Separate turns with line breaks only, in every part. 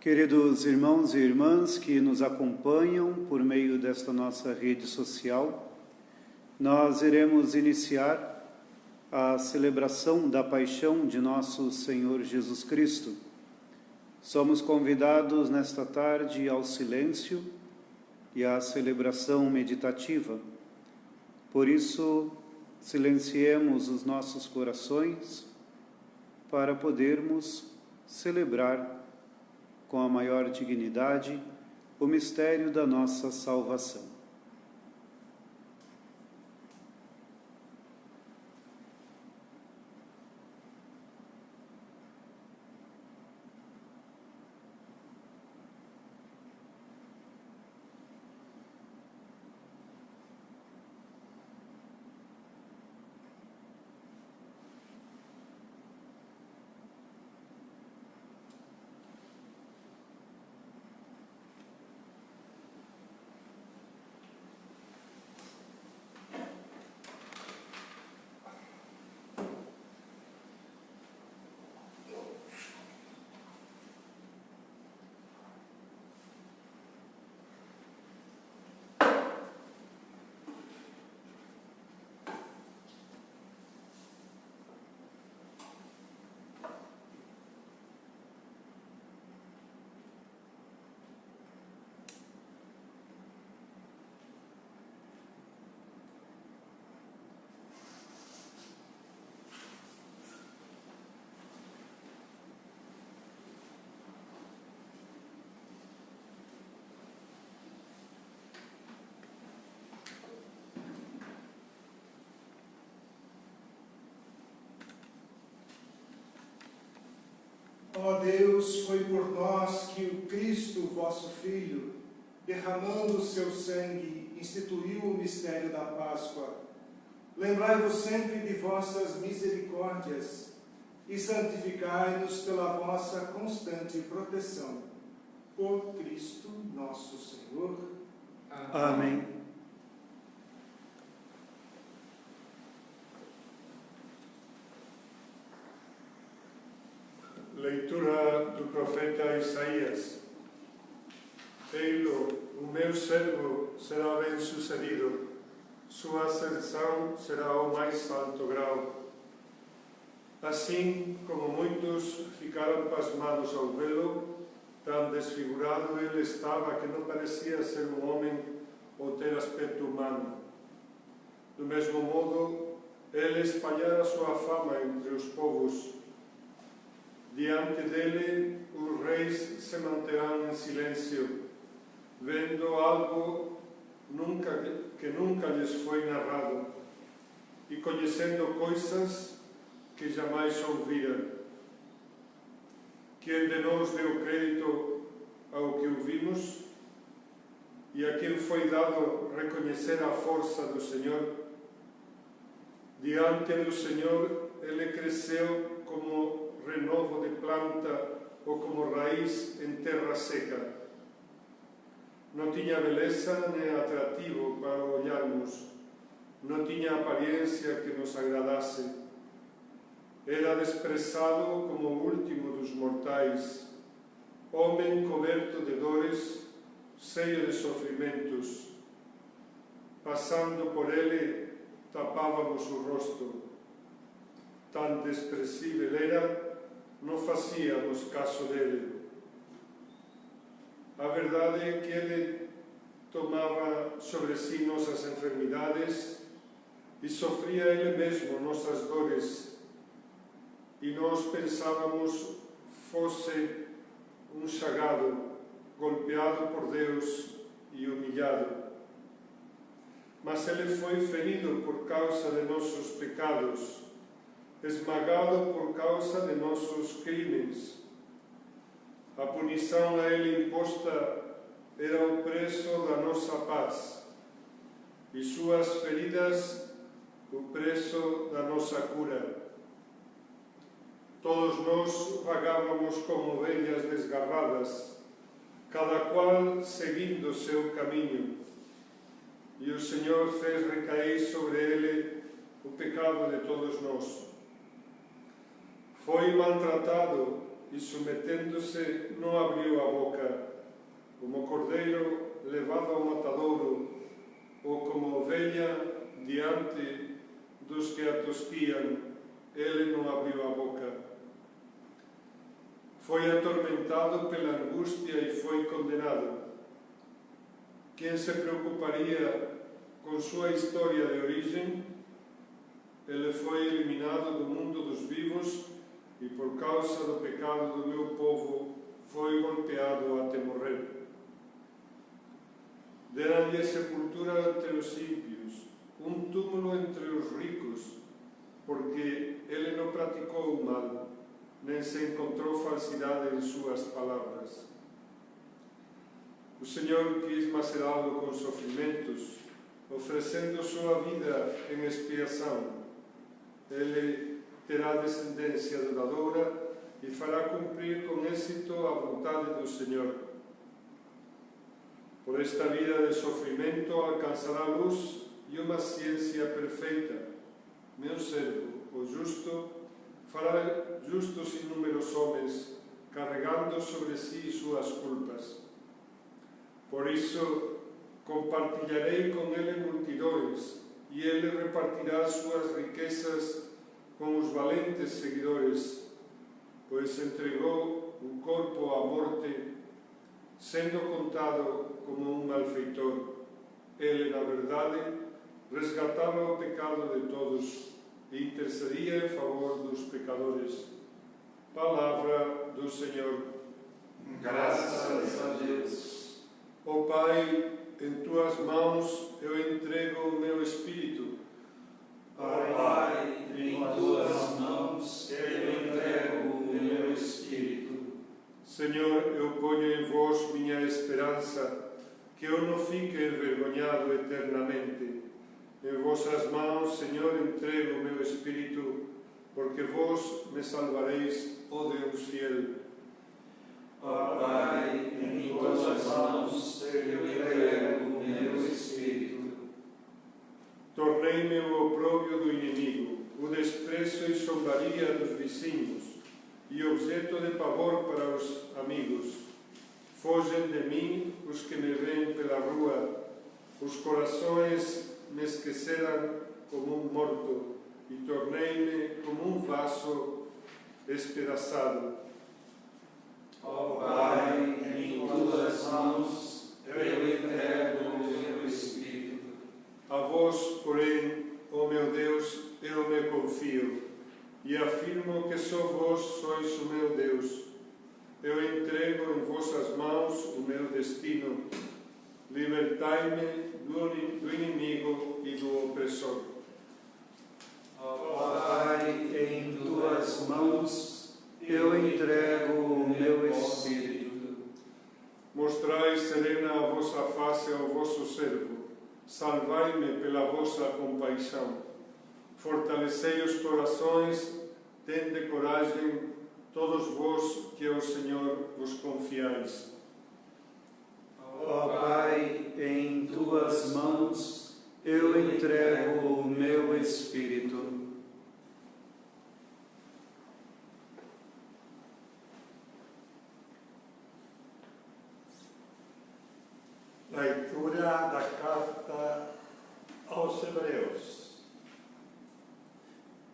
Queridos irmãos e irmãs que nos acompanham por meio desta nossa rede social, nós iremos iniciar a celebração da paixão de nosso Senhor Jesus Cristo. Somos convidados nesta tarde ao silêncio e à celebração meditativa. Por isso, silenciemos os nossos corações para podermos celebrar com a maior dignidade o mistério da nossa salvação.
Ó Deus, foi por nós que o Cristo, vosso Filho, derramando o seu sangue, instituiu o mistério da Páscoa. Lembrai-vos sempre de vossas misericórdias e santificai-nos pela vossa constante proteção. Por Cristo nosso Senhor.
Amém.
Leitura do profeta Isaías. Ei-lo, o meu servo será bem-sucedido, sua ascensão será ao mais santo grau. Assim como muitos ficaram pasmados ao vê-lo, tão desfigurado ele estava que não parecia ser um homem ou ter aspecto humano. Do mesmo modo, ele espalhara sua fama entre os povos. Diante dele, os reis se manterão em silêncio, vendo algo que nunca lhes foi narrado e conhecendo coisas que jamais ouviram. Quem de nós deu crédito ao que ouvimos e a quem foi dado reconhecer a força do Senhor? Diante do Senhor, ele cresceu como renovo de planta ou como raiz em terra seca. Não tinha beleza nem atrativo para olharmos, não tinha aparência que nos agradasse. Era desprezado como o último dos mortais, homem coberto de dores, cheio de sofrimentos. Passando por ele, tapávamos o rosto. Tão desprezível era, não fazíamos caso dele. A verdade é que ele tomava sobre si nossas enfermidades e sofria ele mesmo nossas dores. E nós pensávamos fosse um chagado, golpeado por Deus e humilhado. Mas ele foi ferido por causa de nossos pecados, esmagado por causa de nossos crimes. A punição a ele imposta era o preço da nossa paz, e suas feridas o preço da nossa cura. Todos nós vagávamos como ovelhas desgarradas, cada qual seguindo o seu caminho, e o Senhor fez recair sobre ele o pecado de todos nós. Foi maltratado e sometendo-se não abriu a boca, como cordeiro levado ao matadouro, ou como ovelha diante dos que a tosquiam, ele não abriu a boca. Foi atormentado pela angústia e foi condenado. Quem se preocuparia com sua história de origem? Ele foi eliminado do mundo dos vivos e por causa do pecado do meu povo foi golpeado até morrer. Deram-lhe sepultura entre os ímpios, túmulo entre os ricos, porque ele não praticou o mal, nem se encontrou falsidade em suas palavras. O Senhor quis macerá-lo com sofrimentos, oferecendo sua vida em expiação. Ele terá descendência duradoura e fará cumprir com êxito a vontade do Senhor. Por esta vida de sofrimento alcançará luz e uma ciência perfeita. Meu servo, o justo, fará justos inúmeros homens, carregando sobre si suas culpas. Por isso, compartilharei com ele multidões, e ele repartirá suas riquezas com os valentes seguidores, pois entregou o corpo à morte, sendo contado como um malfeitor. Ele, na verdade, resgatava o pecado de todos e intercedia em favor dos pecadores. Palavra do Senhor.
Graças a Deus.
Ó Pai, em tuas mãos eu entrego o meu espírito.
Ó Pai, em tuas mãos eu entrego o meu espírito.
Senhor, eu ponho em vós minha esperança, que eu não fique envergonhado eternamente. Em vossas mãos, Senhor, entrego o meu espírito, porque vós me salvareis, ó Deus fiel.
Ó Pai, em tuas mãos eu entrego o meu espírito.
Tornei-me o opróbrio do inimigo, o desprezo e zombaria dos vizinhos, e objeto de pavor para os amigos. Fogem de mim os que me veem pela rua, os corações me esqueceram como um morto, e tornei-me como um vaso espedaçado.
Ó Pai, em tuas mãos eu entrego o meu espírito.
A vós, porém, ó meu Deus, eu me confio, e afirmo que só vós sois o meu Deus. Eu entrego em vossas mãos o meu destino. Libertai-me do inimigo e do opressor.
Ó Pai,
em tuas mãos eu entrego o meu espírito.
Mostrai serena a vossa face ao vosso servo. Salvai-me pela vossa compaixão. Fortalecei os corações, tende coragem, todos vós que ao Senhor vos confiais.
Ó Pai, em tuas mãos eu entrego o meu espírito.
Leitura da carta aos Hebreus.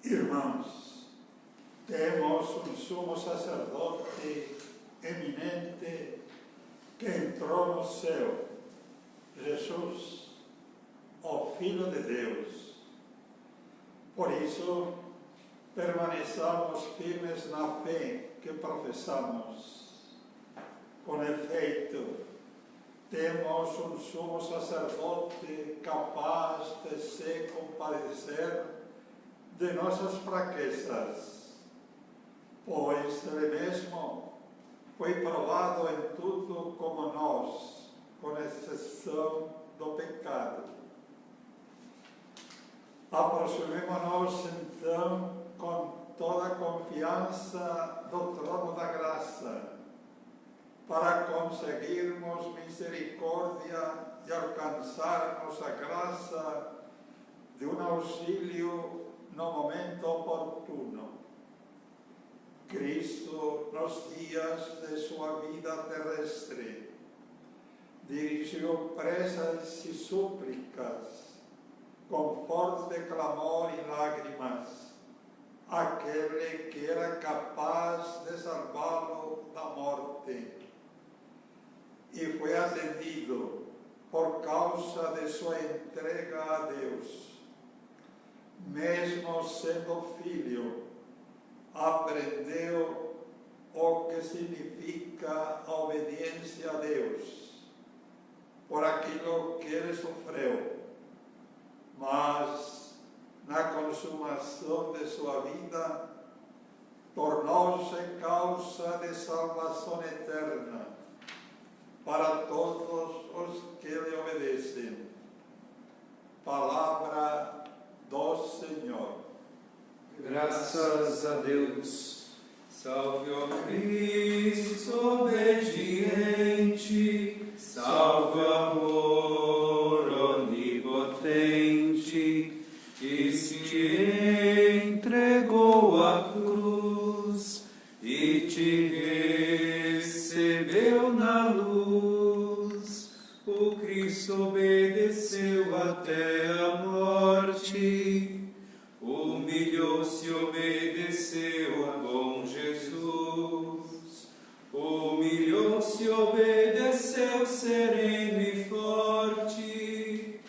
Irmãos, temos um sumo sacerdote eminente que entrou no céu, Jesus, o Filho de Deus. Por isso, permaneçamos firmes na fé que professamos. Com efeito, temos um sumo sacerdote capaz de se compadecer de nossas fraquezas, pois ele mesmo foi provado em tudo como nós, com exceção do pecado. Aproximemo-nos então com toda a confiança do trono da graça, para conseguirmos misericórdia e alcançarmos a graça de um auxílio no momento oportuno. Cristo, nos dias de sua vida terrestre, dirigiu preces e súplicas, com forte clamor e lágrimas, àquele que era capaz de salvá-lo da morte. E foi atendido por causa de sua entrega a Deus. Mesmo sendo filho, aprendeu o que significa a obediência a Deus, por aquilo que ele sofreu, mas na consumação de sua vida tornou-se causa de salvação eterna para todos os que lhe obedecem. Palavra do Senhor.
Graças a Deus.
Salve, ó Cristo obediente, salve, amor onipotente, que se entregou à cruz e te recebeu na luz. O Cristo obedeceu até a morte, humilhou-se, obedeceu a bom Jesus. Humilhou-se, obedeceu, sereno e forte.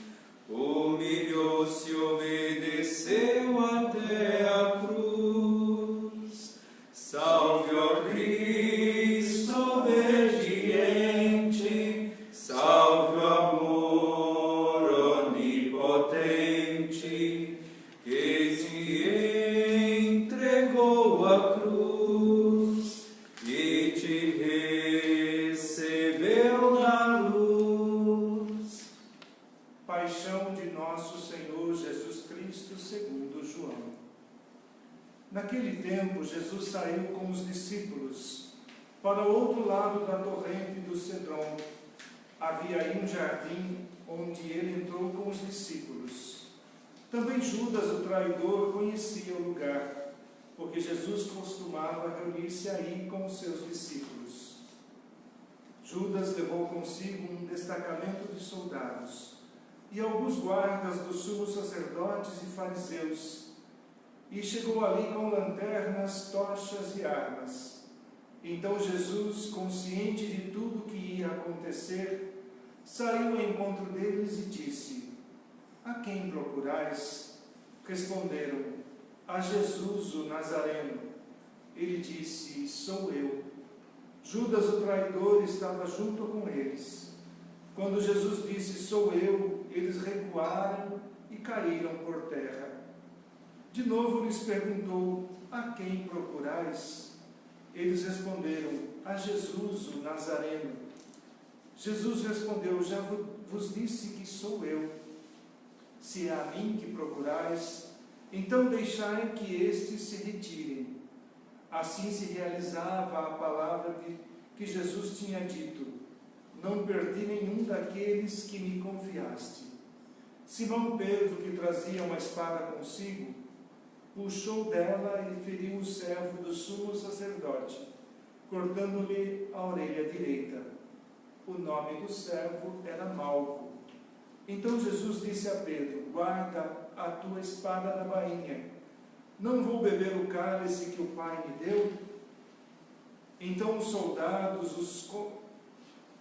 Humilhou-se, obedeceu até a cruz. Salve, ó Cristo obediente, salve, amor onipotente, que se entregou à cruz e te recebeu na luz.
Paixão de nosso Senhor Jesus Cristo segundo João. Naquele tempo, Jesus saiu com os discípulos para o outro lado da torrente do Cedron. Havia aí um jardim onde ele entrou com os discípulos. Também Judas, o traidor, conhecia o lugar, porque Jesus costumava reunir-se aí com os seus discípulos. Judas levou consigo um destacamento de soldados e alguns guardas dos sumos sacerdotes e fariseus, e chegou ali com lanternas, tochas e armas. Então Jesus, consciente de tudo o que ia acontecer, saiu ao encontro deles e disse: A quem procurais? Responderam: A Jesus, o Nazareno. Ele disse: Sou eu. Judas, o traidor, estava junto com eles. Quando Jesus disse: Sou eu, eles recuaram e caíram por terra. De novo lhes perguntou: A quem procurais? Eles responderam: A Jesus, o Nazareno. Jesus respondeu: Já vos disse que sou eu. Se é a mim que procurais, então deixai que estes se retirem. Assim se realizava a palavra que Jesus tinha dito: Não perdi nenhum daqueles que me confiaste. Simão Pedro, que trazia uma espada consigo, puxou dela e feriu o servo do sumo sacerdote, cortando-lhe a orelha direita. O nome do servo era Malco. Então Jesus disse a Pedro: Guarda a tua espada na bainha. Não vou beber o cálice que o Pai me deu? Então os soldados,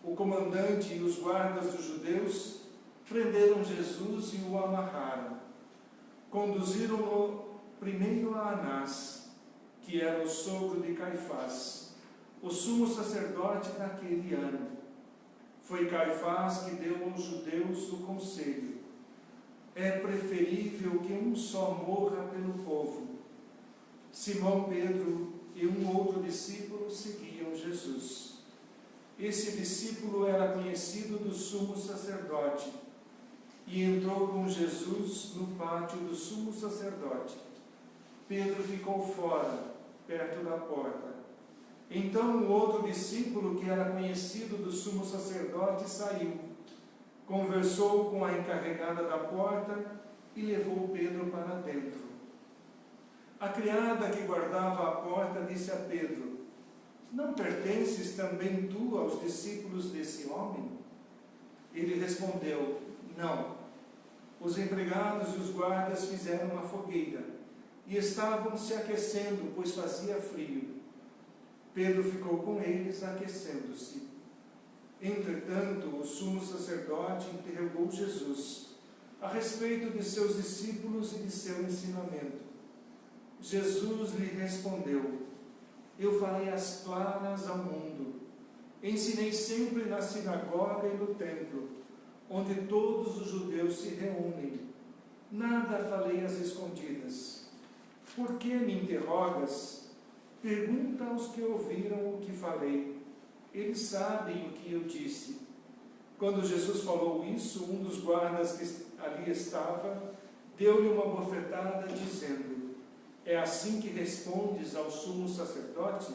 o comandante e os guardas dos judeus prenderam Jesus e o amarraram. Conduziram-no primeiro a Anás, que era o sogro de Caifás, o sumo sacerdote naquele ano. Foi Caifás que deu aos judeus o conselho: é preferível que um só morra pelo povo. Simão Pedro e um outro discípulo seguiam Jesus. Esse discípulo era conhecido do sumo sacerdote e entrou com Jesus no pátio do sumo sacerdote. Pedro ficou fora, perto da porta. Então o outro discípulo, que era conhecido do sumo sacerdote, saiu, conversou com a encarregada da porta e levou Pedro para dentro. A criada que guardava a porta disse a Pedro: não pertences também tu aos discípulos desse homem? Ele respondeu: não. Os empregados e os guardas fizeram uma fogueira e estavam se aquecendo, pois fazia frio. Pedro ficou com eles, aquecendo-se. Entretanto, o sumo sacerdote interrogou Jesus a respeito de seus discípulos e de seu ensinamento. Jesus lhe respondeu: eu falei às claras ao mundo. Ensinei sempre na sinagoga e no templo, onde todos os judeus se reúnem. Nada falei às escondidas. Por que me interrogas? Pergunta aos que ouviram o que falei. Eles sabem o que eu disse. Quando Jesus falou isso, um dos guardas que ali estava deu-lhe uma bofetada, dizendo: é assim que respondes ao sumo sacerdote?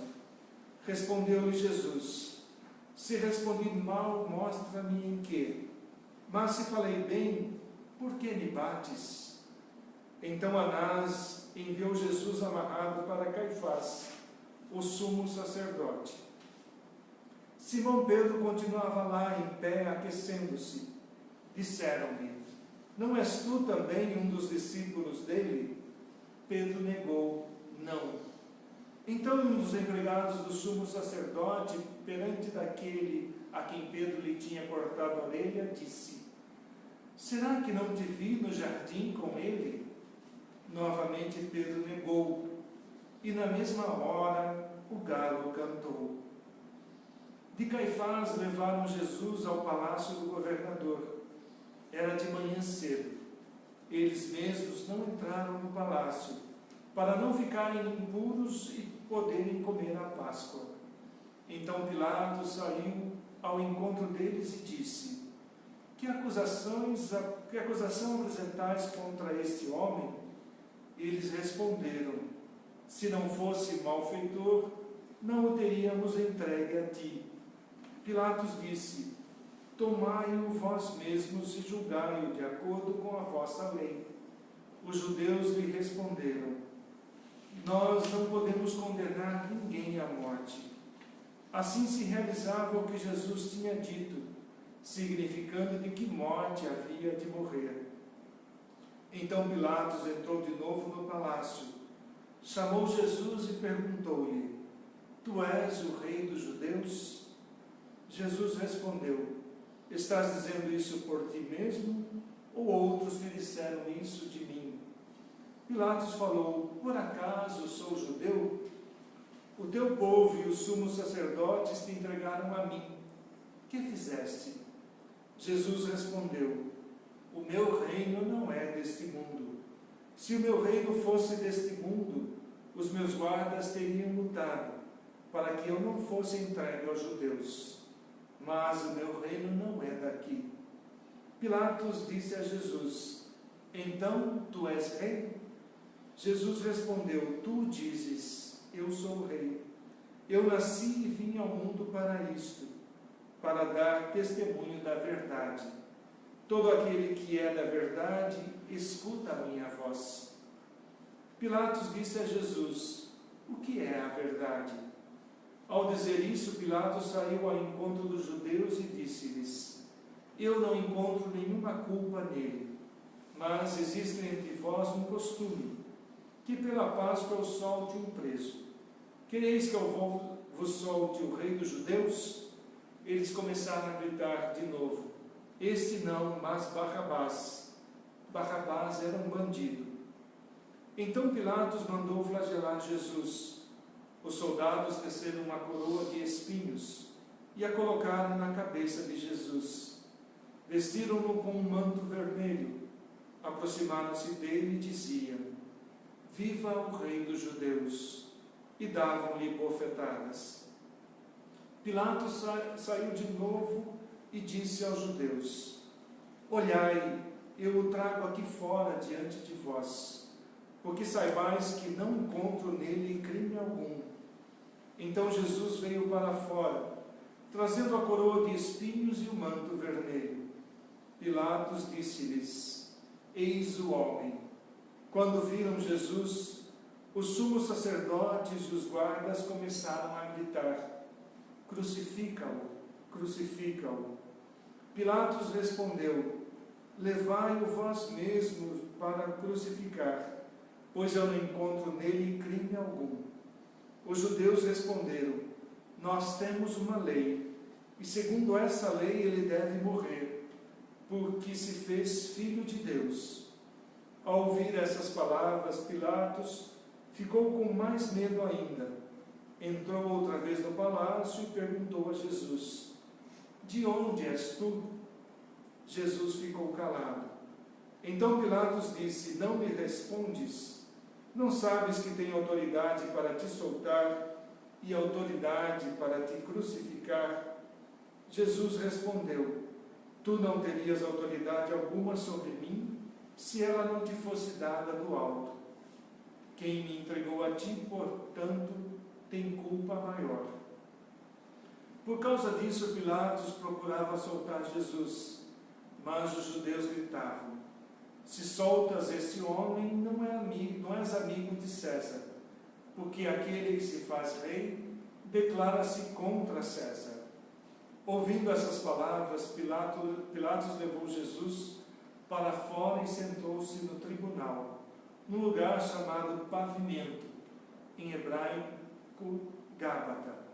Respondeu-lhe Jesus: se respondi mal, mostra-me em quê? Mas se falei bem, por que me bates? Então Anás enviou Jesus amarrado para Caifás, o sumo sacerdote. Simão Pedro continuava lá em pé, aquecendo-se. Disseram-lhe: não és tu também um dos discípulos dele? Pedro negou: não. Então um dos empregados do sumo sacerdote, perante daquele a quem Pedro lhe tinha cortado a orelha, disse: será que não te vi no jardim com ele? Novamente Pedro negou, e na mesma hora o galo cantou. De Caifás levaram Jesus ao palácio do governador. Era de manhã cedo. Eles mesmos não entraram no palácio, para não ficarem impuros e poderem comer a Páscoa. Então Pilatos saiu ao encontro deles e disse: que acusação apresentais contra este homem? Eles responderam: se não fosse malfeitor, não o teríamos entregue a ti. Pilatos disse: tomai-o vós mesmos e julgai-o de acordo com a vossa lei. Os judeus lhe responderam: nós não podemos condenar ninguém à morte. Assim se realizava o que Jesus tinha dito, significando de que morte havia de morrer. Então Pilatos entrou de novo no palácio, chamou Jesus e perguntou-lhe: tu és o rei dos judeus? Jesus respondeu: estás dizendo isso por ti mesmo, ou outros te disseram isso de mim? Pilatos falou: por acaso sou judeu? O teu povo e os sumos sacerdotes te entregaram a mim. Que fizeste? Jesus respondeu: o meu reino não é deste mundo. Se o meu reino fosse deste mundo, os meus guardas teriam lutado para que eu não fosse entregue aos judeus. Mas o meu reino não é daqui. Pilatos disse a Jesus: então tu és rei? Jesus respondeu: tu dizes, eu sou rei. Eu nasci e vim ao mundo para isto, para dar testemunho da verdade. Todo aquele que é da verdade, escuta a minha voz. Pilatos disse a Jesus: o que é a verdade? Ao dizer isso, Pilatos saiu ao encontro dos judeus e disse-lhes: eu não encontro nenhuma culpa nele, mas existe entre vós um costume, que pela Páscoa eu solte um preso. Quereis que eu vos solte o rei dos judeus? Eles começaram a gritar de novo: este não, mas Barrabás. Barrabás era um bandido. Então Pilatos mandou flagelar Jesus. Os soldados teceram uma coroa de espinhos e a colocaram na cabeça de Jesus. Vestiram-no com um manto vermelho. Aproximaram-se dele e diziam: viva o rei dos judeus! E davam-lhe bofetadas. Pilatos saiu de novo e disse aos judeus: olhai, eu o trago aqui fora diante de vós, porque saibais que não encontro nele crime algum. Então Jesus veio para fora, trazendo a coroa de espinhos e o manto vermelho. Pilatos disse-lhes: eis o homem. Quando viram Jesus, Os sumos sacerdotes e os guardas começaram a gritar: crucifica-o, crucifica-o. Pilatos respondeu: levai-o vós mesmos para crucificar, pois eu não encontro nele crime algum. Os judeus responderam: nós temos uma lei, e segundo essa lei ele deve morrer, porque se fez filho de Deus. Ao ouvir essas palavras, Pilatos ficou com mais medo ainda. Entrou outra vez no palácio e perguntou a Jesus: de onde és tu? Jesus ficou calado. Então Pilatos disse: não me respondes? Não sabes que tenho autoridade para te soltar e autoridade para te crucificar? Jesus respondeu: tu não terias autoridade alguma sobre mim, se ela não te fosse dada do alto. Quem me entregou a ti, portanto, tem culpa maior. Por causa disso, Pilatos procurava soltar Jesus, mas os judeus gritavam: se soltas esse homem, não és amigo de César, porque aquele que se faz rei declara-se contra César. Ouvindo essas palavras, Pilatos levou Jesus para fora e sentou-se no tribunal, num lugar chamado Pavimento, em hebraico Gábata.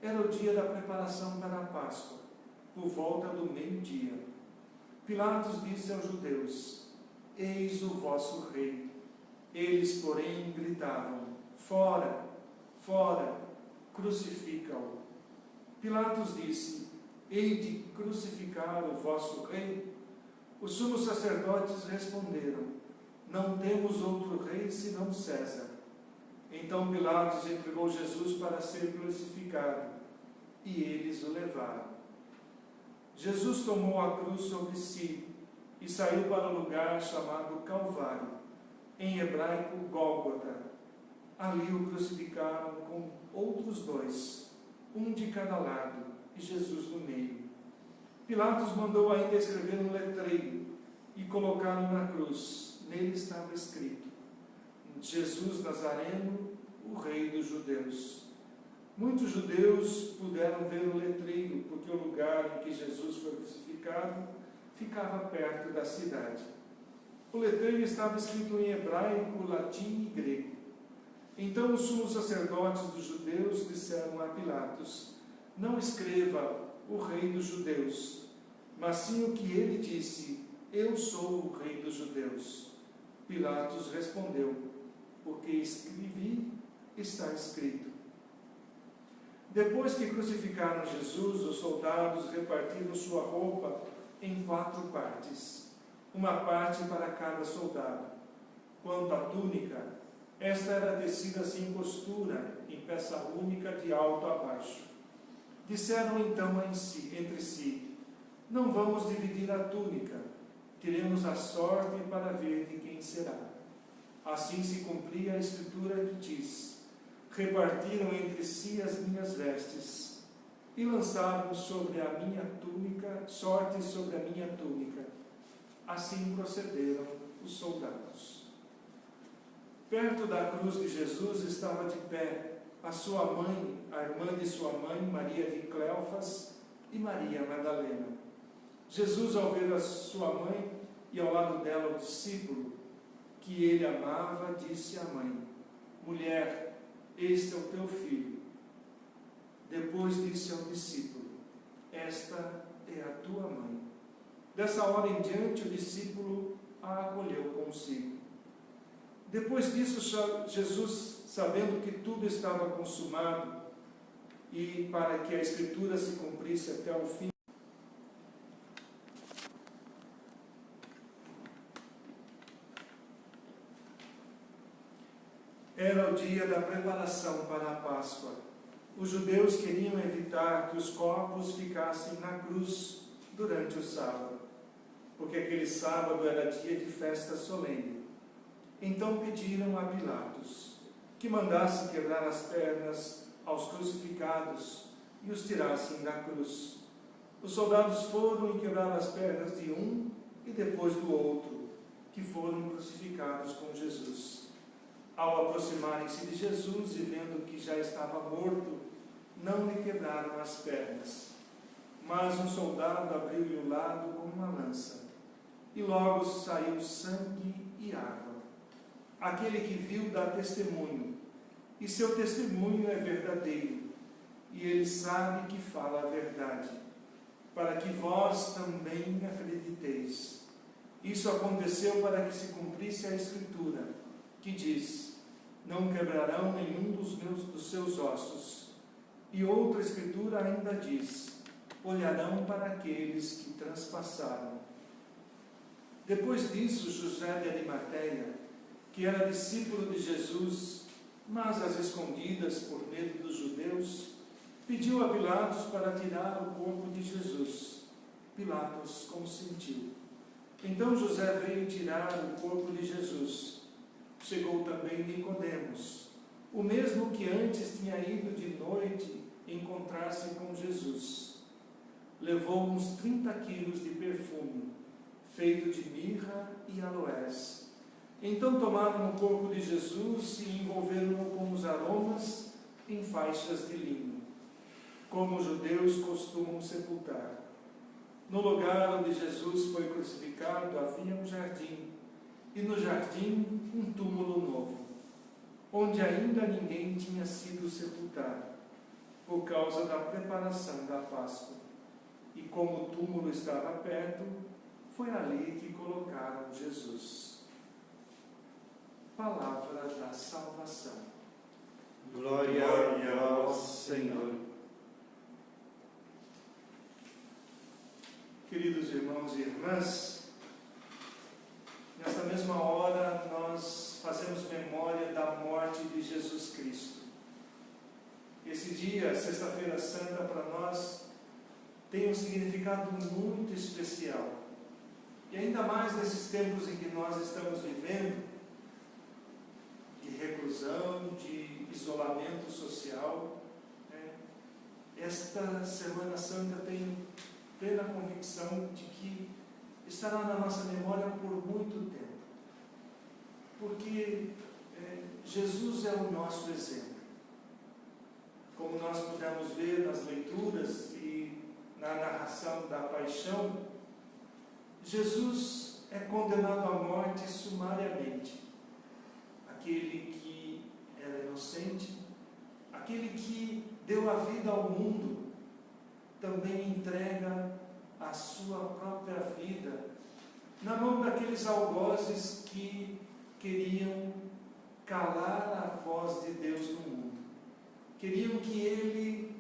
Era o dia da preparação para a Páscoa, por volta do meio-dia. Pilatos disse aos judeus: eis o vosso rei. Eles, porém, gritavam: fora, fora, crucifica-o. Pilatos disse: hei de crucificar o vosso rei? Os sumos sacerdotes responderam: não temos outro rei senão César. Então Pilatos entregou Jesus para ser crucificado, e eles o levaram. Jesus tomou a cruz sobre si e saiu para o lugar chamado Calvário, em hebraico Gólgota. Ali o crucificaram com outros dois, um de cada lado, e Jesus no meio. Pilatos mandou ainda escrever um letreiro e colocá-lo na cruz. Nele estava escrito: Jesus Nazareno, o Rei dos Judeus. Muitos judeus puderam ver o letreiro, porque o lugar em que Jesus foi crucificado ficava perto da cidade. O letreiro estava escrito em hebraico, latim e grego. Então os sumos sacerdotes dos judeus disseram a Pilatos: não escreva o Rei dos Judeus, mas sim o que ele disse: eu sou o Rei dos Judeus. Pilatos respondeu: o que escrevi está escrito. Depois que crucificaram Jesus, os soldados repartiram sua roupa em 4 partes, uma parte para cada soldado. Quanto à túnica, esta era tecida sem costura, em peça única de alto a baixo. Disseram então entre si: não vamos dividir a túnica, teremos a sorte para ver de quem será. Assim se cumpria a escritura que diz: repartiram entre si as minhas vestes e lançaram sobre a minha túnica, sorte sobre a minha túnica. Assim procederam os soldados. Perto da cruz de Jesus estava de pé a sua mãe, a irmã de sua mãe, Maria de Cleofas, e Maria Madalena. Jesus, ao ver a sua mãe e ao lado dela o discípulo que ele amava, disse à mãe: mulher, este é o teu filho. Depois disse ao discípulo: esta é a tua mãe. Dessa hora em diante o discípulo a acolheu consigo. Depois disso, Jesus, sabendo que tudo estava consumado e para que a Escritura se cumprisse até o fim, era o dia da preparação para a Páscoa. Os judeus queriam evitar que os corpos ficassem na cruz durante o sábado, porque aquele sábado era dia de festa solene. Então pediram a Pilatos que mandasse quebrar as pernas aos crucificados e os tirassem da cruz. Os soldados foram e quebraram as pernas de um e depois do outro, que foram crucificados com Jesus. Ao aproximarem-se de Jesus e vendo que já estava morto, não lhe quebraram as pernas. Mas um soldado abriu-lhe o lado com uma lança, e logo saiu sangue e água. Aquele que viu dá testemunho, e seu testemunho é verdadeiro, e ele sabe que fala a verdade, para que vós também acrediteis. Isso aconteceu para que se cumprisse a Escritura, que diz: não quebrarão nenhum dos seus ossos. E outra Escritura ainda diz: olharão para aqueles que transpassaram. Depois disso, José de Arimateia, que era discípulo de Jesus, mas às escondidas por medo dos judeus, pediu a Pilatos para tirar o corpo de Jesus. Pilatos consentiu. Então José veio tirar o corpo de Jesus. Chegou também Nicodemos, o mesmo que antes tinha ido de noite encontrar-se com Jesus. Levou uns 30 quilos de perfume, feito de mirra e aloés. Então tomaram o corpo de Jesus e envolveram-no com os aromas em faixas de linho, como os judeus costumam sepultar. No lugar onde Jesus foi crucificado havia um jardim, e no jardim um túmulo novo, onde ainda ninguém tinha sido sepultado, por causa da preparação da Páscoa. E como o túmulo estava perto, foi ali que colocaram Jesus. Palavra da salvação.
Glória a vós, Senhor.
Queridos irmãos e irmãs, nesta mesma hora nós fazemos memória da morte de Jesus Cristo. Esse dia, Sexta-feira Santa, para nós tem um significado muito especial. E ainda mais nesses tempos em que nós estamos vivendo, de reclusão, de isolamento social, esta Semana Santa tem plena convicção de que estará na nossa memória por muito tempo. Porque Jesus é o nosso exemplo. Como nós pudemos ver nas leituras e na narração da paixão, Jesus é condenado à morte sumariamente. Aquele que era inocente, aquele que deu a vida ao mundo, também entrega a sua própria vida na mão daqueles algozes que queriam calar a voz de Deus no mundo. Queriam que ele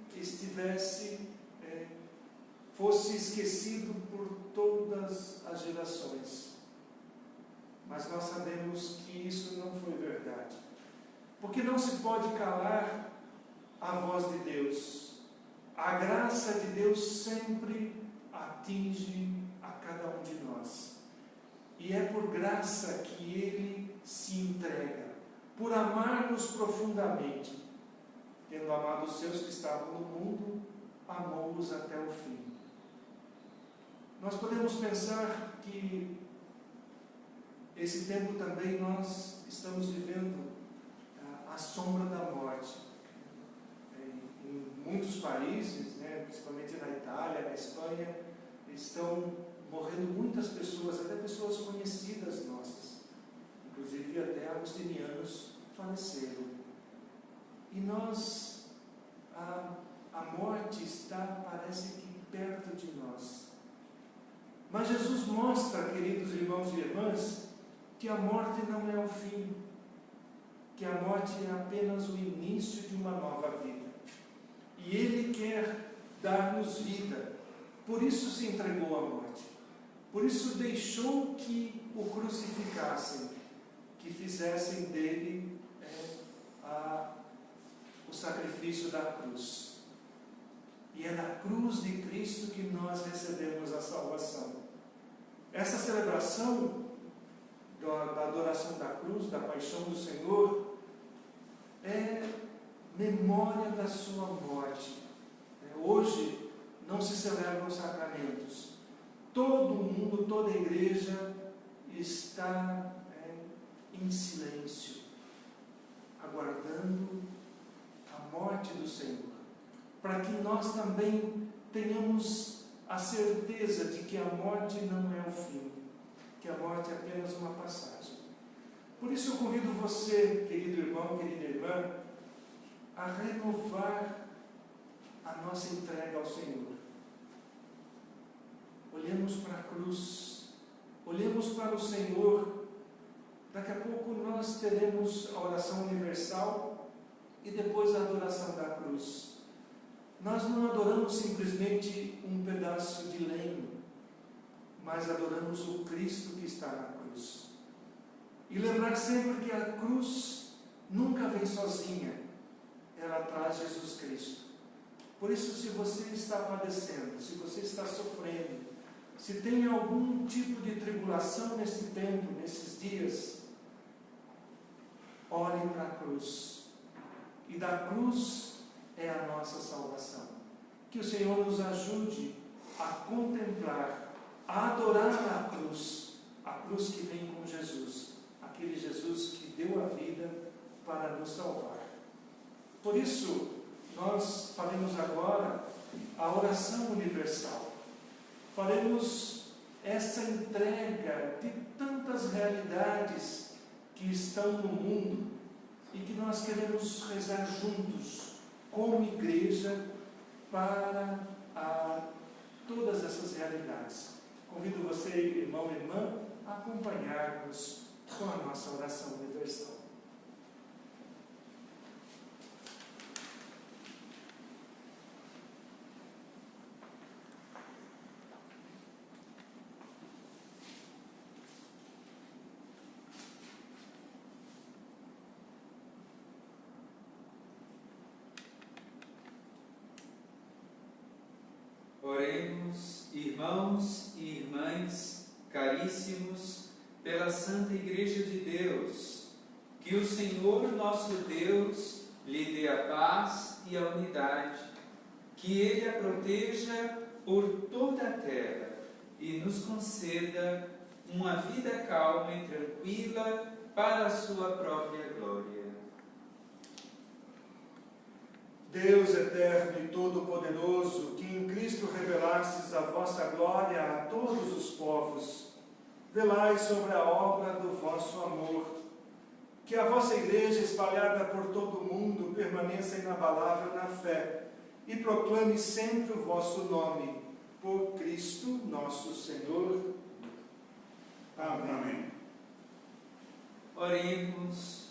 fosse esquecido por todas as gerações. Mas nós sabemos que isso não foi verdade. Porque não se pode calar a voz de Deus. A graça de Deus sempre atinge a cada um de nós. E é por graça que Ele se entrega, por amar-nos profundamente. Tendo amado os seus que estavam no mundo, amou-os até o fim. Nós podemos pensar que esse tempo também nós estamos vivendo a sombra da morte. Em muitos países, principalmente na Itália, na Espanha, estão morrendo muitas pessoas, até pessoas conhecidas nossas. Inclusive até agostinianos faleceram. E nós, a morte está, parece que, perto de nós. Mas Jesus mostra, queridos irmãos e irmãs, que a morte não é o fim, que a morte é apenas o início de uma nova vida. E Ele quer dar-nos vida, por isso se entregou à morte, por isso deixou que o crucificassem, que fizessem dele o sacrifício da cruz. E é na cruz de Cristo que nós recebemos a salvação. Essa celebração da adoração da cruz, da paixão do Senhor, é memória da sua morte. Hoje não se celebram os sacramentos. Todo mundo, toda a igreja está em silêncio. morte do Senhor, para que nós também tenhamos a certeza de que a morte não é o fim, que a morte é apenas uma passagem. Por isso eu convido você, querido irmão, querida irmã, a renovar a nossa entrega ao Senhor. Olhemos para a cruz, olhemos para o Senhor. Daqui a pouco nós teremos a oração universal e depois a adoração da cruz. Nós não adoramos simplesmente um pedaço de lenho, mas adoramos o Cristo que está na cruz. E lembrar sempre que a cruz nunca vem sozinha, ela traz Jesus Cristo. Por isso, se você está padecendo, se você está sofrendo, se tem algum tipo de tribulação nesse tempo, nesses dias, olhe para a cruz. E da cruz é a nossa salvação. Que o Senhor nos ajude a contemplar, a adorar a cruz que vem com Jesus, aquele Jesus que deu a vida para nos salvar. Por isso, nós faremos agora a oração universal. Faremos essa entrega de tantas realidades que estão no mundo e que nós queremos rezar juntos, como igreja, para todas essas realidades. Convido você, irmão e irmã, a acompanhar-nos com a nossa oração universal.
Oremos, irmãos e irmãs caríssimos, pela Santa Igreja de Deus, que o Senhor nosso Deus lhe dê a paz e a unidade, que Ele a proteja por toda a terra e nos conceda uma vida calma e tranquila para a sua própria glória.
Deus eterno e todo-poderoso, que em Cristo revelastes a vossa glória a todos os povos, velai sobre a obra do vosso amor. Que a vossa Igreja, espalhada por todo o mundo, permaneça inabalável na fé e proclame sempre o vosso nome, por Cristo nosso Senhor. Amém.
Oremos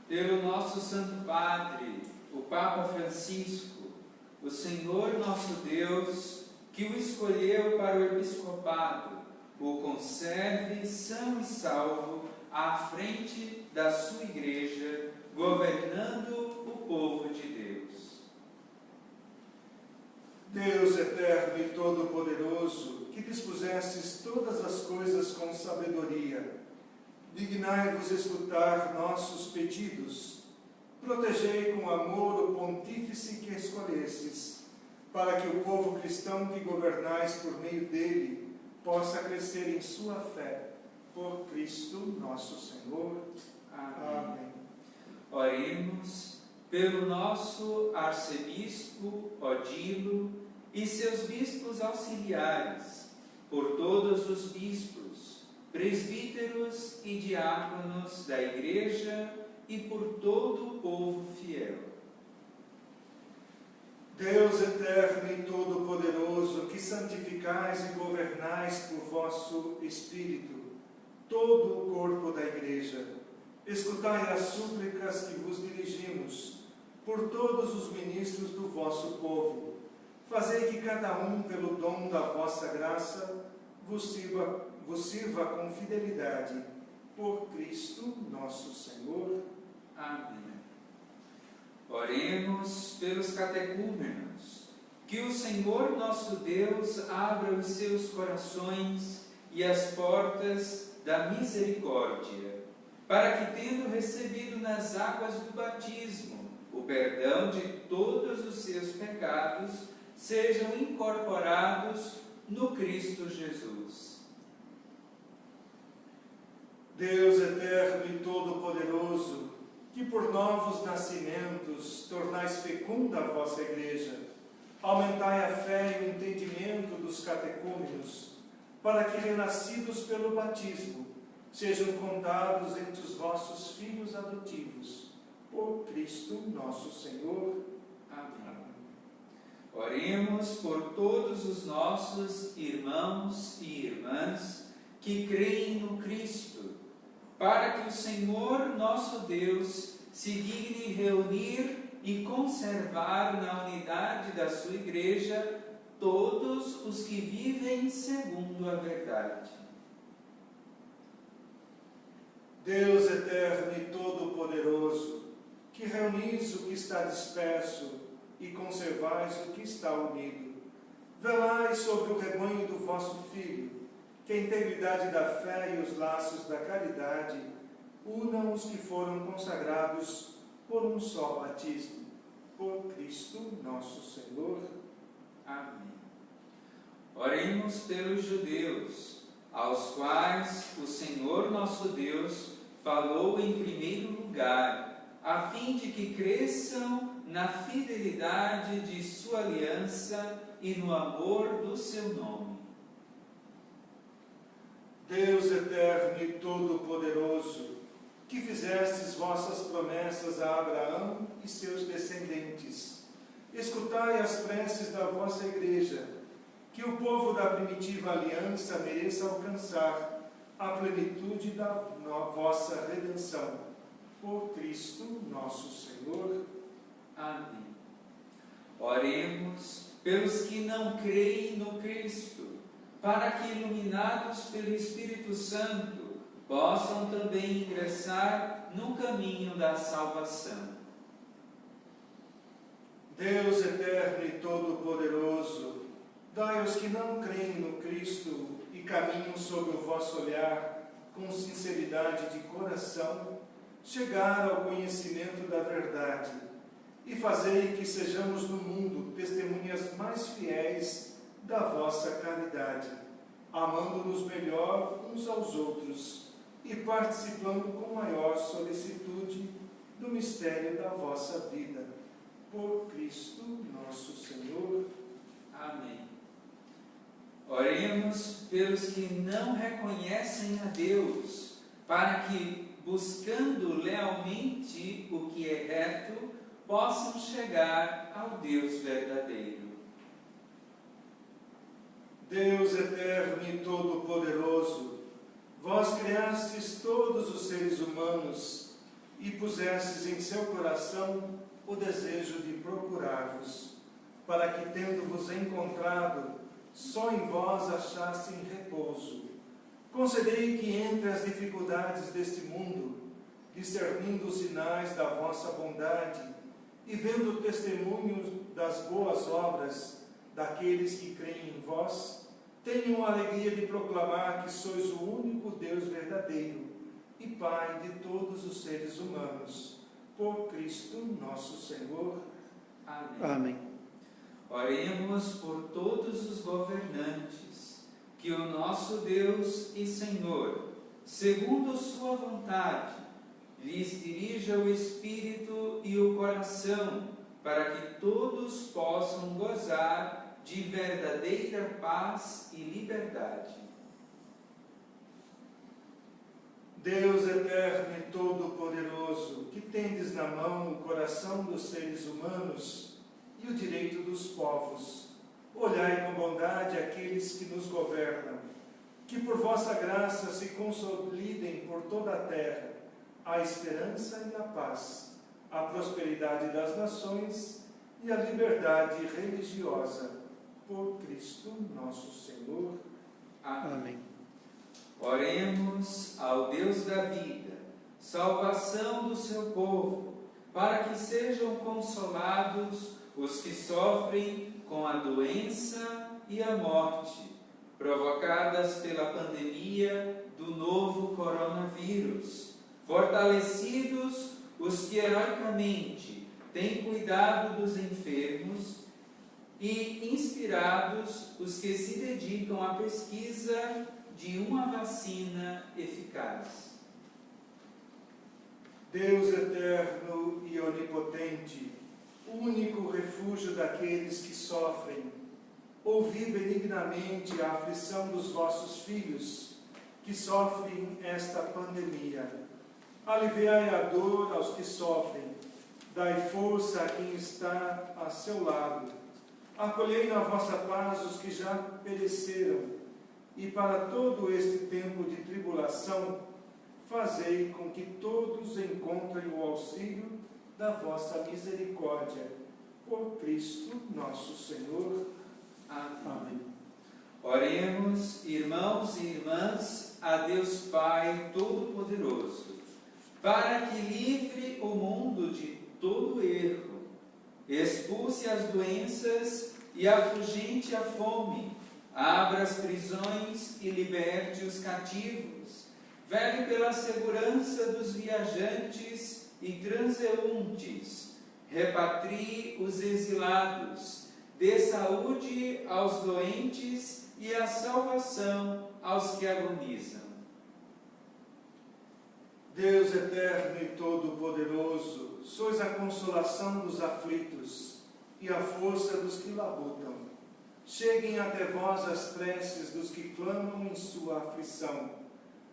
pelo nosso Santo Padre, o Papa Francisco, o Senhor nosso Deus, que o escolheu para o episcopado, o conserve são e salvo à frente da sua Igreja, governando o povo de Deus.
Deus eterno e todo-poderoso, que dispusestes todas as coisas com sabedoria, dignai-vos escutar nossos pedidos. Protegei com amor o pontífice que escolhestes, para que o povo cristão que governais por meio dele possa crescer em sua fé. Por Cristo nosso Senhor. Amém.
Oremos pelo nosso arcebispo Odilo e seus bispos auxiliares, por todos os bispos, presbíteros e diáconos da Igreja e por todo o povo fiel.
Deus eterno e todo-poderoso, que santificais e governais por vosso Espírito todo o corpo da Igreja, escutai as súplicas que vos dirigimos por todos os ministros do vosso povo. Fazei que cada um, pelo dom da vossa graça, vos sirva com fidelidade. Por Cristo nosso Senhor.
Amém. Oremos pelos catecúmenos, que o Senhor nosso Deus abra os seus corações e as portas da misericórdia, para que, tendo recebido nas águas do batismo o perdão de todos os seus pecados, sejam incorporados no Cristo Jesus.
Deus eterno e todo-poderoso, que por novos nascimentos tornais fecunda a vossa Igreja, aumentai a fé e o entendimento dos catecúmenos, para que, renascidos pelo batismo, sejam contados entre os vossos filhos adotivos, por Cristo nosso Senhor.
Amém. Oremos por todos os nossos irmãos e irmãs que creem no Cristo, para que o Senhor nosso Deus se digne reunir e conservar na unidade da sua Igreja todos os que vivem segundo a verdade.
Deus eterno e todo-poderoso, que reunis o que está disperso e conservais o que está unido, velai sobre o rebanho do vosso Filho, que a integridade da fé e os laços da caridade unam os que foram consagrados por um só batismo, por Cristo nosso Senhor.
Amém. Oremos pelos judeus, aos quais o Senhor nosso Deus falou em primeiro lugar, a fim de que cresçam na fidelidade de sua aliança e no amor do seu nome.
Deus eterno e todo-poderoso, que fizestes vossas promessas a Abraão e seus descendentes, escutai as preces da vossa Igreja, que o povo da primitiva aliança mereça alcançar a plenitude da vossa redenção. Por Cristo nosso Senhor.
Amém. Oremos pelos que não creem no Cristo, para que, iluminados pelo Espírito Santo, possam também ingressar no caminho da salvação.
Deus eterno e todo-poderoso, dai aos que não creem no Cristo e caminham sob o vosso olhar, com sinceridade de coração, chegar ao conhecimento da verdade, e fazei que sejamos no mundo testemunhas mais fiéis da vossa caridade, amando-nos melhor uns aos outros e participando com maior solicitude do mistério da vossa vida. Por Cristo nosso Senhor.
Amém. Oremos pelos que não reconhecem a Deus, para que, buscando lealmente o que é reto, possam chegar ao Deus verdadeiro.
Deus eterno e todo-poderoso, vós criastes todos os seres humanos e pusestes em seu coração o desejo de procurar-vos, para que, tendo-vos encontrado, só em vós achassem repouso. Concedei que, entre as dificuldades deste mundo, discernindo os sinais da vossa bondade e vendo o testemunho das boas obras daqueles que creem em vós, tenham a alegria de proclamar que sois o único Deus verdadeiro e Pai de todos os seres humanos. Por Cristo nosso Senhor.
Amém.
Amém.
Oremos por todos os governantes, que o nosso Deus e Senhor, segundo sua vontade, lhes dirija o espírito e o coração, para que todos possam gozar de verdadeira paz e liberdade.
Deus eterno e todo-poderoso, que tendes na mão o coração dos seres humanos e o direito dos povos, olhai com bondade aqueles que nos governam, que por vossa graça se consolidem por toda a terra a esperança e a paz, a prosperidade das nações e a liberdade religiosa. Por Cristo nosso Senhor.
Amém.
Amém.
Oremos ao Deus da vida, salvação do seu povo, para que sejam consolados os que sofrem com a doença e a morte, provocadas pela pandemia do novo coronavírus, fortalecidos os que heroicamente têm cuidado dos enfermos e inspirados os que se dedicam à pesquisa de uma vacina eficaz.
Deus eterno e onipotente, único refúgio daqueles que sofrem, ouvi benignamente a aflição dos vossos filhos, que sofrem esta pandemia. Aliviai a dor aos que sofrem, dai força a quem está a seu lado. Acolhei na vossa paz os que já pereceram, e para todo este tempo de tribulação, fazei com que todos encontrem o auxílio da vossa misericórdia. Por Cristo nosso Senhor.
Amém. Oremos, irmãos e irmãs, a Deus Pai Todo-Poderoso, para que livre o mundo de todo erro, expulse as doenças e afugente a fome, abra as prisões e liberte os cativos, vele pela segurança dos viajantes e transeuntes, repatrie os exilados, dê saúde aos doentes e a salvação aos que agonizam.
Deus eterno e todo-poderoso, sois a consolação dos aflitos e a força dos que labutam. Cheguem até vós as preces dos que clamam em sua aflição,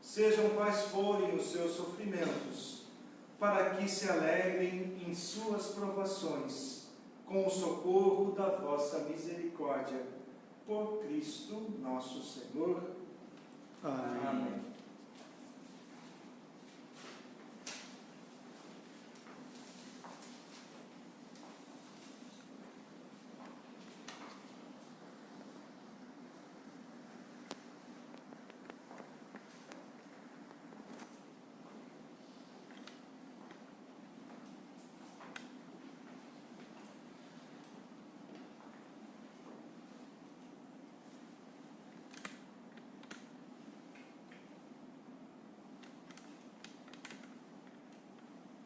sejam quais forem os seus sofrimentos, para que se alegrem em suas provações, com o socorro da vossa misericórdia. Por Cristo nosso Senhor.
Amém.
Amém.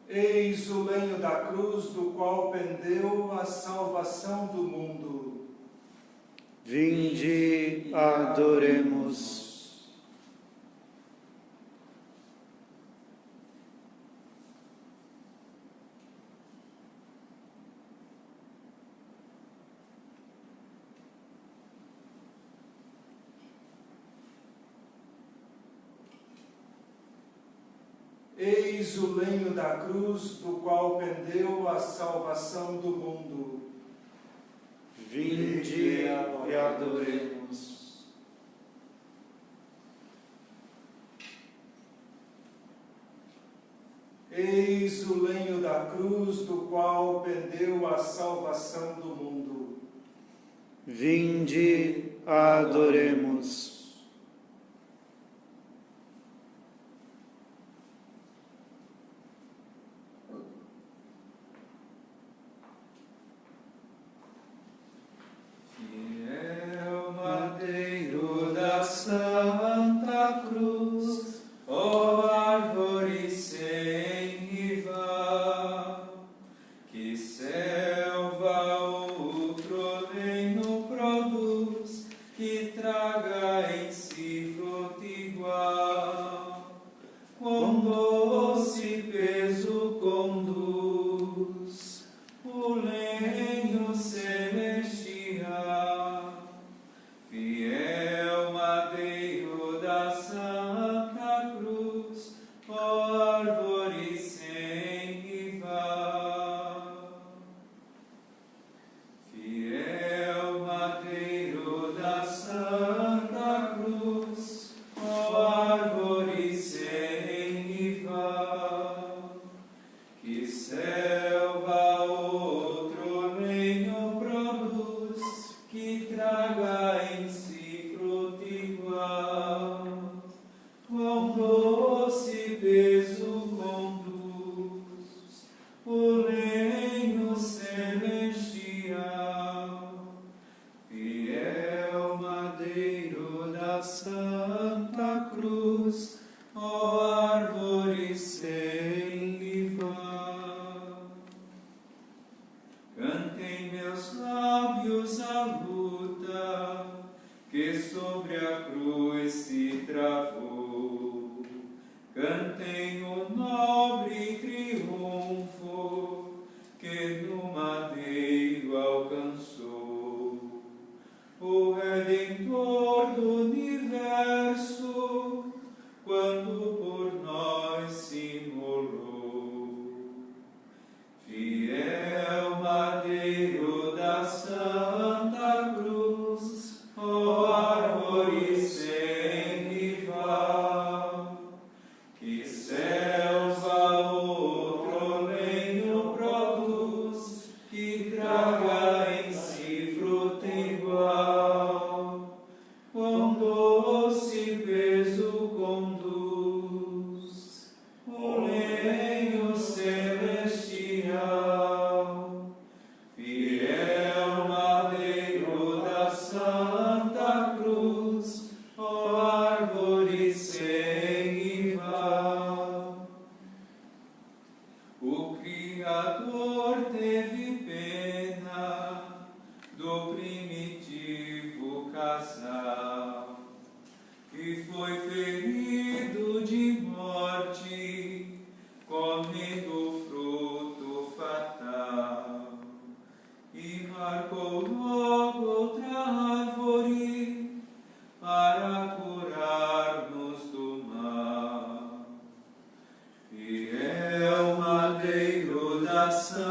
Eis o lenho da cruz do qual pendeu a salvação do mundo.
Vinde, adoremos.
Eis o lenho da cruz do qual pendeu a salvação do mundo.
Vinde e adoremos.
Eis o lenho da cruz do qual pendeu a salvação do mundo.
Vinde, adoremos.
Fiel madeiro da Santa Cruz, ó árvore sem rival, que selva outro reino produz, que traga em si fruto igual, com doce peso conduz o lenho celestial. Fiel madeiro da Santa Cruz, ó árvore sem rival. Fiel madeiro da Santa Cruz, ó árvore sem rival, que selva outro lenho produz, que traga em si fruto igual, com doce peso conduz o lenho celestial. Fiel madeiro da Santa Cruz, ó árvore sem rival. Cantem meus lábios a luta que sobre a cruz se travou. Cantem o nobre triunfo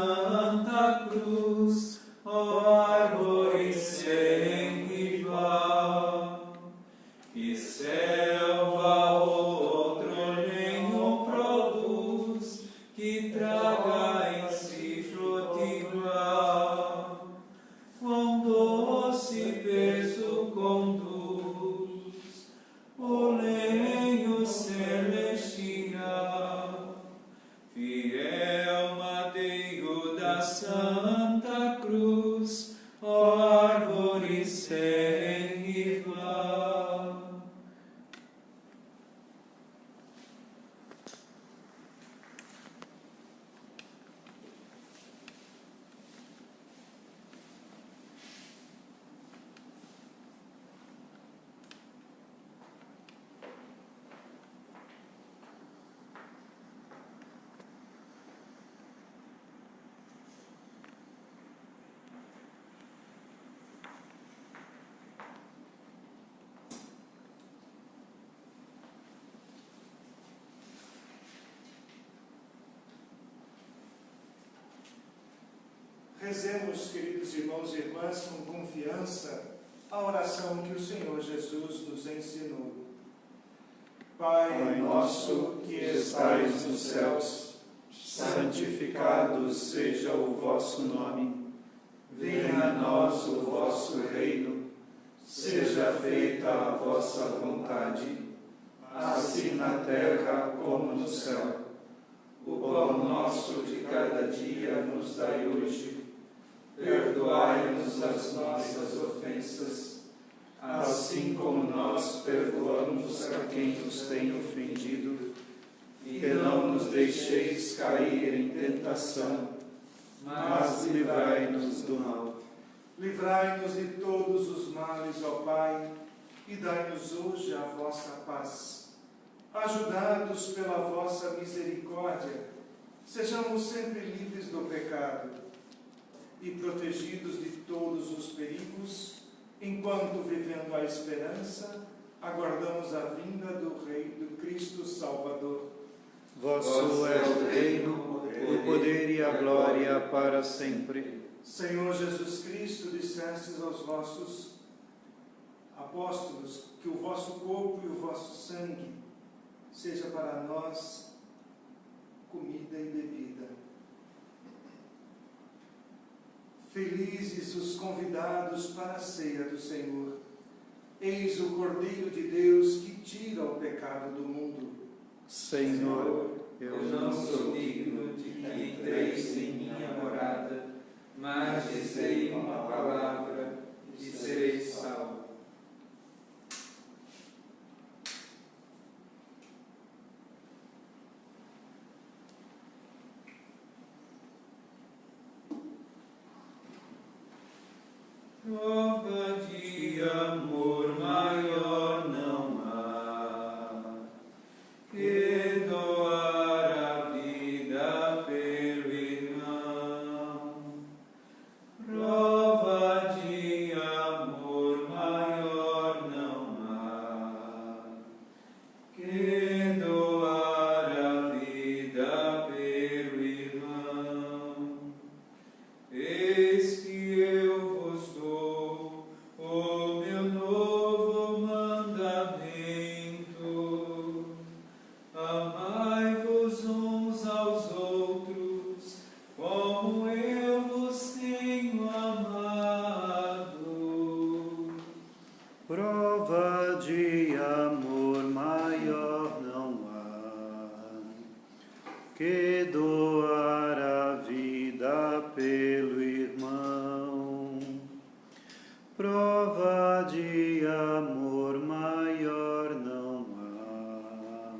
Santa Cruz, ó árvore sem rival, que selva outro nenhum produz, que traga em si fruto igual. Quão doce peso conduz o lenho celestial, fiel madeiro da Santa Cruz, ó árvore sem rival.
Rezemos, queridos irmãos e irmãs, com confiança, a oração que o Senhor Jesus nos ensinou.
Pai nosso que estais nos céus, santificado seja o vosso nome. Venha a nós o vosso reino. Seja feita a vossa vontade, assim na terra como no céu. O pão nosso de cada dia nos dai hoje. Perdoai-nos as nossas ofensas, assim como nós perdoamos a quem nos tem ofendido. E não nos deixeis cair em tentação, mas livrai-nos do mal.
Livrai-nos de todos os males, ó Pai, e dai-nos hoje a vossa paz. Ajudados pela vossa misericórdia, sejamos sempre livres do pecado e protegidos de todos os perigos, enquanto, vivendo a esperança, aguardamos a vinda do Rei, do Cristo Salvador.
Vosso é o reino, o poder e a glória para sempre.
Senhor Jesus Cristo, dissestes aos vossos apóstolos que o vosso corpo e o vosso sangue seja para nós comida e bebida. Felizes os convidados para a ceia do Senhor. Eis o Cordeiro de Deus que tira o pecado do mundo.
Senhor,
eu não sou digno de que entreis em minha morada, mas dizei uma palavra e sereis salvos. Prova de amor maior não há, que doar a vida pelo irmão. Prova de amor maior não há, que doar a vida pelo irmão. Eis que eu vos dou o meu novo mandamento: amai-vos uns aos outros, como eu vos tenho amado.
prova de amor maior não há, que doar a vida pelo irmão. Prova de amor maior não há,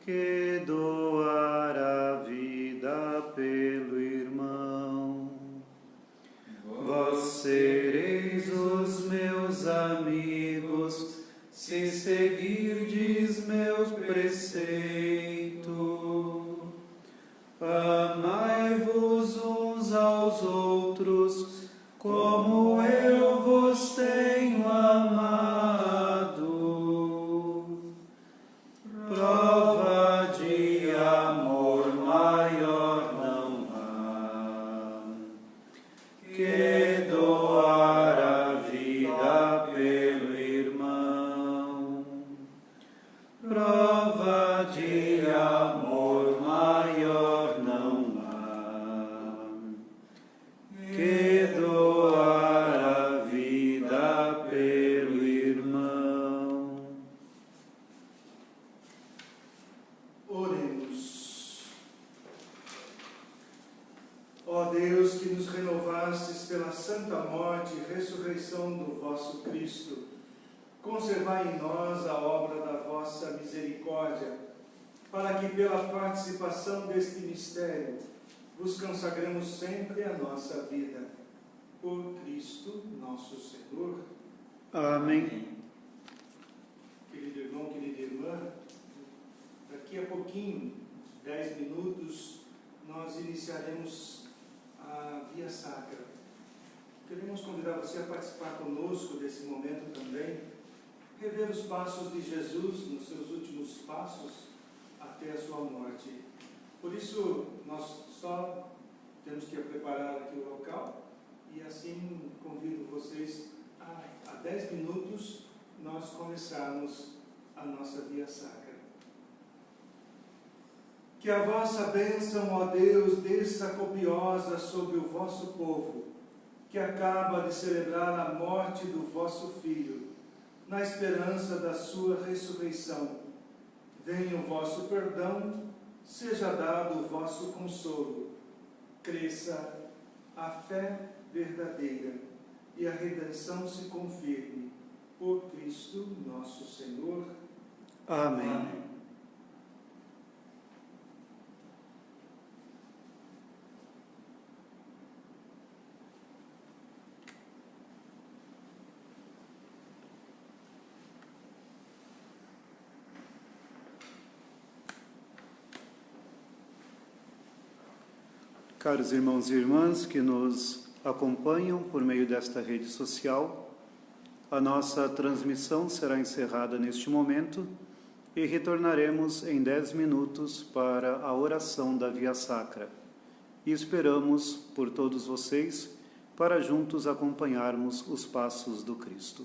que doar a vida pelo irmão. Vós sereis os meus amigos, se seguirdes meus preceitos. Amai-vos uns aos outros, como eu vos tenho amado. Prova de amor maior não há, que doar a vida pelo irmão. Prova de amor maior não há, que doar a vida pelo irmão.
Oremos. Ó Deus, que nos renovastes pela santa morte e ressurreição do vosso Cristo, conservai em nós a obra da vossa misericórdia, para que pela participação deste mistério vos consagremos sempre a nossa vida. Por Cristo nosso Senhor.
Amém.
Querido irmão, querida irmã, daqui a pouquinho, 10 minutos, nós iniciaremos a Via Sacra. Queremos convidar você a participar conosco desse momento também, rever os passos de Jesus nos seus últimos passos até a sua morte. Por isso, nós só temos que preparar aqui o local e assim convido vocês a 10 minutos nós começarmos a nossa Via Sacra. Que a vossa bênção, ó Deus, desça copiosa sobre o vosso povo, que acaba de celebrar a morte do vosso Filho, na esperança da sua ressurreição. Venha o vosso perdão, seja dado o vosso consolo. Cresça a fé verdadeira e a redenção se confirme. Por Cristo nosso Senhor.
Amém.
Amém.
Caros irmãos e irmãs que nos acompanham por meio desta rede social, a nossa transmissão será encerrada neste momento e retornaremos em 10 minutos para a oração da Via Sacra. E esperamos por todos vocês para juntos acompanharmos os passos do Cristo.